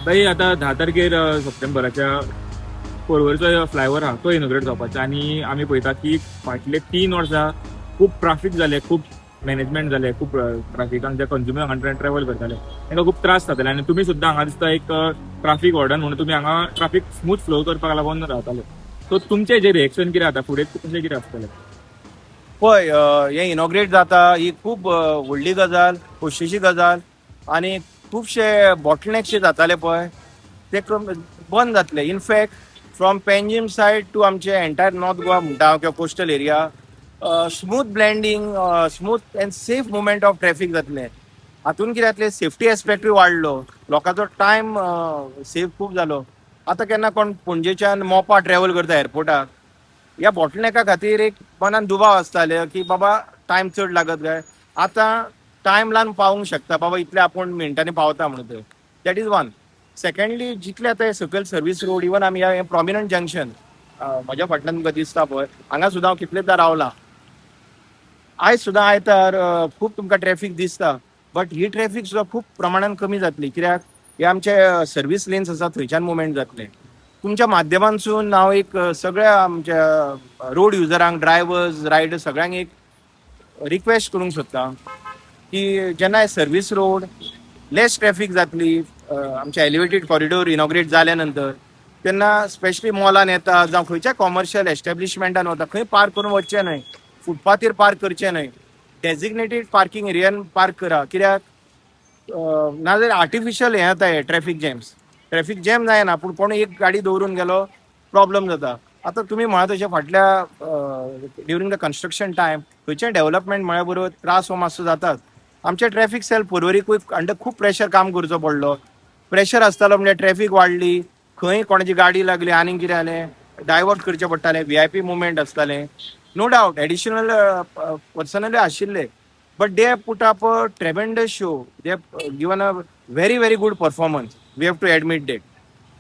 ताई आता 10 तारखेर सप्टेंबराच्या पर्वरीचो फ्लायओव्हर हा तो इनॉग्रेट जावपाचो आनी आमी पळयता की फाटले 3 वर्सां खूब ट्राफीक जाले, खूब मॅनेजमेंट जाले, खूब ट्राफिकान जे कंज्युमर हांगा ट्रॅव्हल करताले तांकां खूब त्रास जाताले आनी तुमी सुद्दां हांगा दिसता एक ट्राफीक वॉर्डन म्हणून तुमी हांगा ट्राफीक स्मूथ फ्लो करपाक लागून रावताले. सो तुमचे जे रिएक्शन कितें जाता फुडें कशें कितें आसतलें? पळय हें इनॉग्रेट जाता ही खूब व्हडली गजाल, खोशयेची गजाल आनी खुबशे बॉटलनेक्स जे जाताले पळय ते बंद जातले. In fact from Panjim side to आमचे एंटायर नॉर्थ गोवा म्हणटा हांव किंवा coastal area smooth blending smooth and safe movement of traffic जातलें. हातून कितें जातलें सेफ्टी एस्पेक्टूय वाडलो, लोकांचो टायम सेव खूब जालो. आतां केन्ना कोण पणजेच्यान मोपा ट्रॅव्हल करता एअरपोर्टाक ह्या बॉटलनेका खातीर एक मनान दुबाव आसताले की बाबा टायम चड लागत काय. आतां टायम लावन पावूंक शकता बाबा इतले आपूण मिनटांनी पावता म्हणून थंय. That is one. सेकंडली जितले आतां सकयल सर्वीस रोड इवन आमी ह्या प्रॉमिनंट जंक्शन म्हज्या फाटल्यान तुमकां दिसता पळय हांगा सुद्दां हांव कितलेदां रावला. आयज सुद्दां आयतार खूब तुमकां ट्रॅफिक दिसता बट ही ट्रॅफिक सुद्दां खूब प्रमाणान कमी जातली कित्याक हे आमचे सर्वीस लेन्स आसा थंयच्यान मुवमेंट जातले. तुमच्या माध्यमांतसून हांव एक सगळ्या आमच्या रोड युजरांक ड्रायव्हर्स रायडर्स सगळ्यांक एक रिक्वेस्ट करूंक सोदता की जेन्ना हे सर्वीस रोड लेस ट्रॅफिक जातली आमच्या एलिवेटेड कॉरिडोर इनॉग्रेट जाल्या नंतर तेन्ना स्पेशली मॉलान येता जावं खंयच्या कॉमर्शियल एस्टॅब्लिशमेंटान वता खंय पार्क करून वचचें न्हय, फुटपाथेर पार्क करचें न्हय, डेजिग्नेटेड पार्किंग एरियान पार्क करा. कित्याक नाजाल्यार आर्टिफिशियल हें जाता हे ट्रॅफिक जॅम जायना पूण कोण एक गाडी दवरून गेलो प्रॉब्लेम जाता. आतां तुमी म्हळा तशें फाटल्या ड्युरींग द कन्स्ट्रक्शन टायम खंयचें डेव्हलपमेंट म्हळ्या बरोबर त्रास हो मातसो जातात. आमचे ट्रॅफिक सेल पर्वरीकूय अंडर खूब प्रेशर काम करचो पडलो. प्रेशर आसतालो म्हणजे ट्रॅफिक वाडली, खंय कोणाची गाडी लागली आनीक कितें जालें डायवर्ट करचें पडटालें, VIP मुवमेंट आसतालें. नो डावट एडिशनल पर्सनली आशिल्ले but they put up a tremendous show. They given a very good performance. We have to admit that.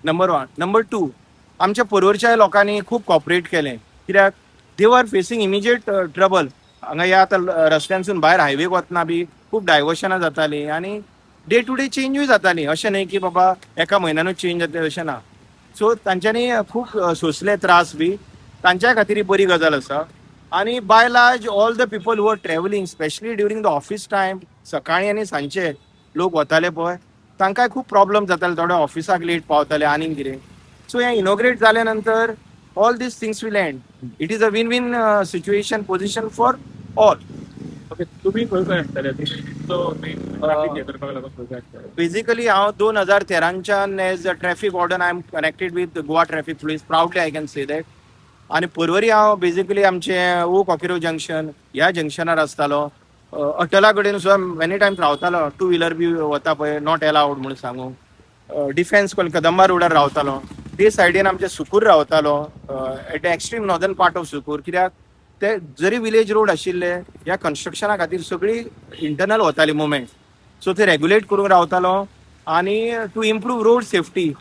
Number 1. Number 2 आमच्या पर्वरच्या लोकांनी खूब कॉपरेट केलें कित्याक दे वर फेसिंग इमिजिएट ट्रबल. हांगा ह्या आतां रस्त्यांसून भायर हायवेक वतना बी खूब डायवर्शनां जातालीं आनी डे टू डे चेंजूय जातालीं. अशें न्हय की बाबा एका म्हयन्यानूच चेंज जातलें अशें ना. सो तांच्यांनी खूब सोंसले त्रास बी. तांच्या खातीर ही बरी गजाल आसा. आनी by large all the people who are travelling specially during the office time सकाळीं आनी सांजचे लोक वताले पळय तांकांय खूब प्रॉब्लेम जाताले, थोडे ऑफिसाक लेट पावताले आनीक कितें. सो हें इनॉग्रेट जाल्या नंतर all these things will end. It is a win win situation position for all. Okay, तुमी खंय खंय आसतले ट्राफीक हे करपाक लागून खंय खंय आसतले? बेसिकली हांव 2013च्यान as a traffic warden I am connected with Goa traffic police. Proudly I can say that. आनी पर्वरी हांव बेसिकली आमचे ओ कॉकिरो जंक्शन ह्या जंक्शनार आसतालो. अटला कडेन सुद्दां मेनी टायम्स रावतालो. 2 व्हिलर बी वता पळय नॉट अलाउड म्हणून सांगून. डिफेन्स कदंबा रोडार रावतालो. ते सायडीन आमचे सुकूर रावतालो at the extreme northern part of Sukkur. कित्याक ते जरी विलेज रोड आशिल्ले ह्या कन्स्ट्रक्शना खातीर सगळी इंटरनल वताली मुवमेंट. सो ते रेग्युलेट करून रावतालो आनी to improve road safety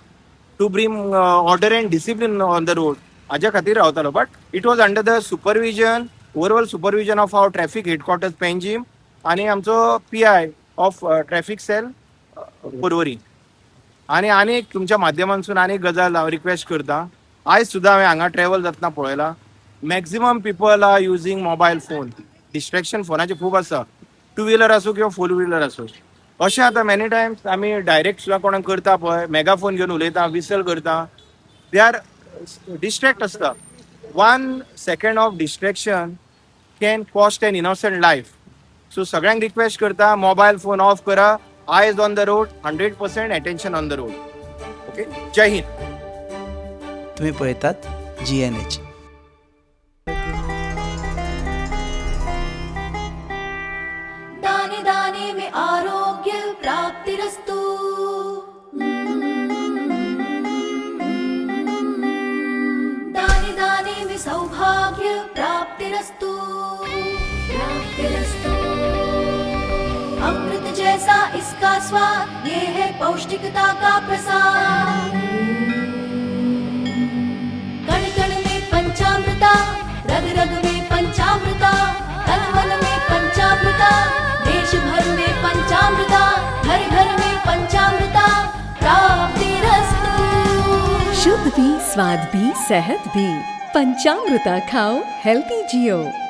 to bring order and discipline on the road हाज्या खातीर रावतालो. But it was under the supervision overall supervision of our traffic headquarters Panjim आनी आमचो PI of traffic cell Porvorim. आनी एक तुमच्या माध्यमांतसून आनी गजाल हांव रिक्वेस्ट करता. आयज सुद्दां हांवें हांगा ट्रॅव्हल जातना पळयलां maximum people are using mobile phone. Distraction फोनाचे खूब आसा. 2 व्हिलर आसूं किंवा 4 व्हिलर आसूं. अशें आतां मेनी टायम्स आमी डायरेक्ट सुद्दां कोणाक करता पळय मेगाफोन घेवन उलयता विसल करता दे आर डिस्ट्रॅक्ट आसता. 1 second of distraction can cost an innocent life. So सगळ्यांक रिक्वेस्ट करता मोबायल फोन ऑफ करा. Eyes on the road 100% attention on the road. Okay, Jai Hind. तुम्ही पळयतात GNH. दाने दाने में आरोग्य प्राप्तिरस्तु. दाने दाने में सौभाग्य प्राप्तिरस्तु. अमृत जैसा इसका स्वाद, ये है पौष्टिकता का प्रसाद. कण कण में पंचामृता, रग रग में पंचामृता, तन मन में पंचामृता, देश भर में पंचामृता, घर घर में पंचामृता प्राप्ति भी, स्वाद भी, सेहत भी। पंचामृता खाओ, हेल्दी जियो।